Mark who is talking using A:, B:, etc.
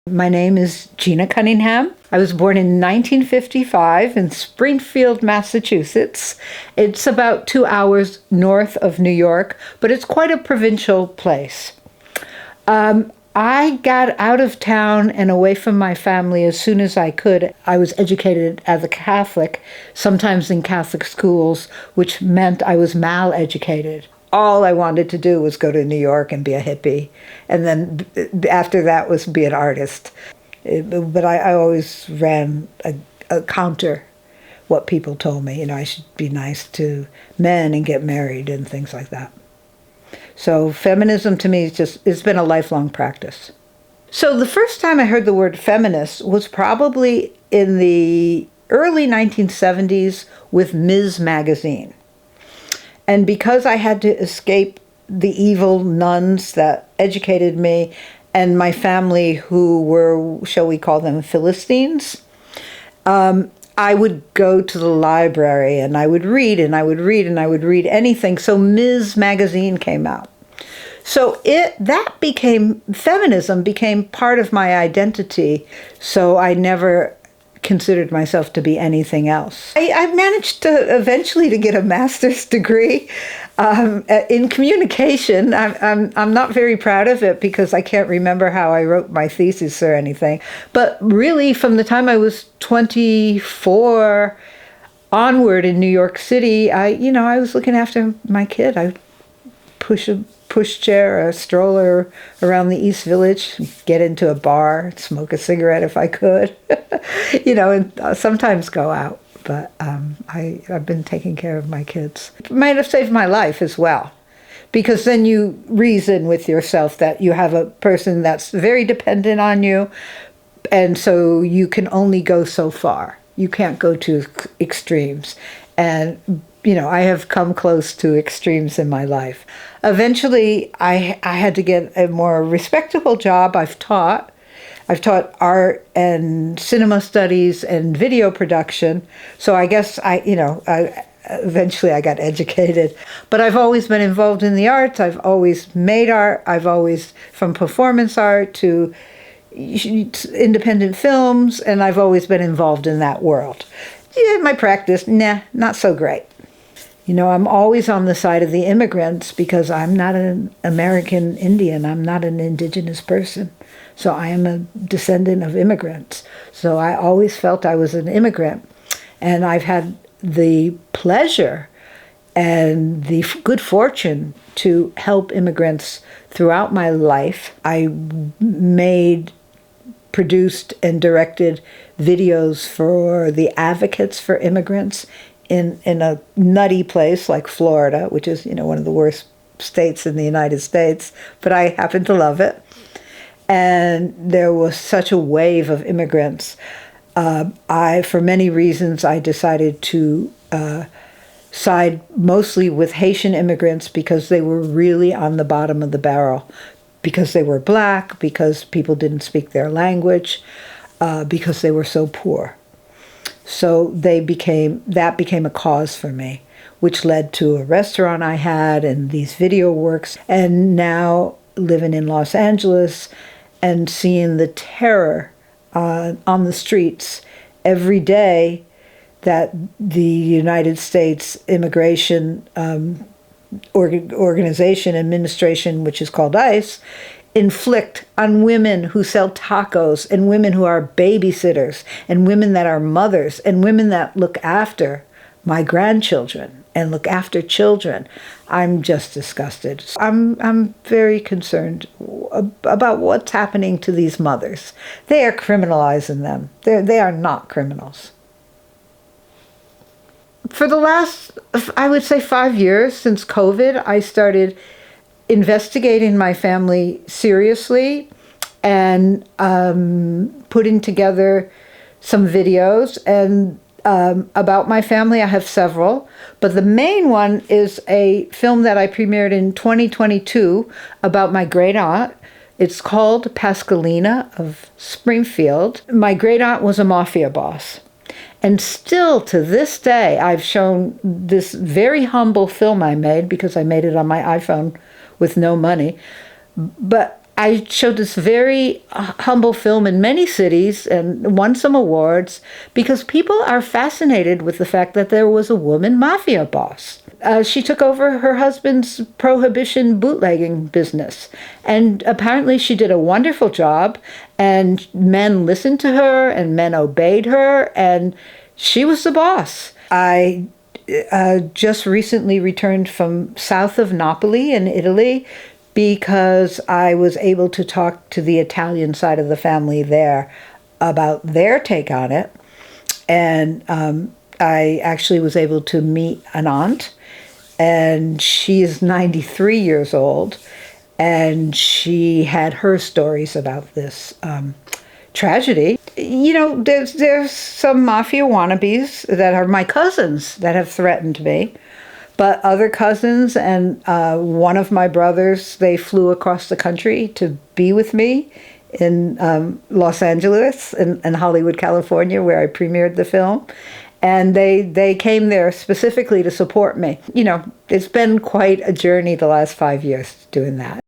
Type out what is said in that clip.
A: My name is Gina Cunningham. I was born in 1955 in Springfield, Massachusetts. It's about 2 hours north of New York, but it's quite a provincial place. I got out of town and away from my family as soon as I could. I was educated as a Catholic, sometimes in Catholic schools, which meant I was mal-educated. All I wanted to do was go to New York and be a hippie. And then after that was be an artist. But I always ran a counter what people told me. I should be nice to men and get married and things like that. So feminism to me it's been a lifelong practice. So the first time I heard the word feminist was probably in the early 1970s with Ms. Magazine. And because I had to escape the evil nuns that educated me and my family who were, shall we call them, Philistines, I would go to the library and I would read and I would read and I would read anything. So Ms. Magazine came out. So feminism became part of my identity. So I never considered myself to be anything else. I managed to eventually to get a master's degree in communication. I'm not very proud of it because I can't remember how I wrote my thesis or anything. But really, from the time I was 24 onward in New York City, I was looking after my kid. I push a pushchair, a stroller around the East Village, get into a bar, smoke a cigarette if I could, and sometimes go out. But I've been taking care of my kids. It might have saved my life as well, because then you reason with yourself that you have a person that's very dependent on you, and so you can only go so far. You can't go to extremes. And I have come close to extremes in my life. Eventually, I had to get a more respectable job. I've taught art and cinema studies and video production. So I guess eventually I got educated. But I've always been involved in the arts. I've always made art. I've always, from performance art to independent films, and I've always been involved in that world. Yeah, my practice, not so great. I'm always on the side of the immigrants because I'm not an American Indian. I'm not an indigenous person. So I am a descendant of immigrants. So I always felt I was an immigrant. And I've had the pleasure and the good fortune to help immigrants throughout my life. I produced and directed videos for the advocates for immigrants in a nutty place like Florida, which is, one of the worst states in the United States, but I happen to love it. And there was such a wave of immigrants. For many reasons, I decided to side mostly with Haitian immigrants because they were really on the bottom of the barrel, because they were black, because people didn't speak their language, because they were so poor. So that became a cause for me, which led to a restaurant I had and these video works. And now living in Los Angeles and seeing the terror on the streets every day that the United States Immigration Organization Administration, which is called ICE, inflict on women who sell tacos and women who are babysitters and women that are mothers and women that look after my grandchildren and look after children. I'm just disgusted. I'm very concerned about what's happening to these mothers. They are criminalizing them. They are not criminals. For the last, I would say 5 years since COVID, I started investigating my family seriously and putting together some videos and about my family. I have several, but the main one is a film that I premiered in 2022 about my great aunt. It's called Pascalina of Springfield. My great aunt was a mafia boss. And still to this day, I've shown this very humble film I made because I made it on my iPhone with no money. But I showed this very humble film in many cities and won some awards because people are fascinated with the fact that there was a woman mafia boss. She took over her husband's prohibition bootlegging business, and apparently she did a wonderful job, and men listened to her and men obeyed her, and she was the boss. I just recently returned from south of Napoli in Italy because I was able to talk to the Italian side of the family there about their take on it. And I actually was able to meet an aunt, and she is 93 years old, and she had her stories about this tragedy. You know, there's some mafia wannabes that are my cousins that have threatened me. But other cousins and one of my brothers, they flew across the country to be with me in Los Angeles and Hollywood, California, where I premiered the film. And they came there specifically to support me. You know, it's been quite a journey the last 5 years doing that.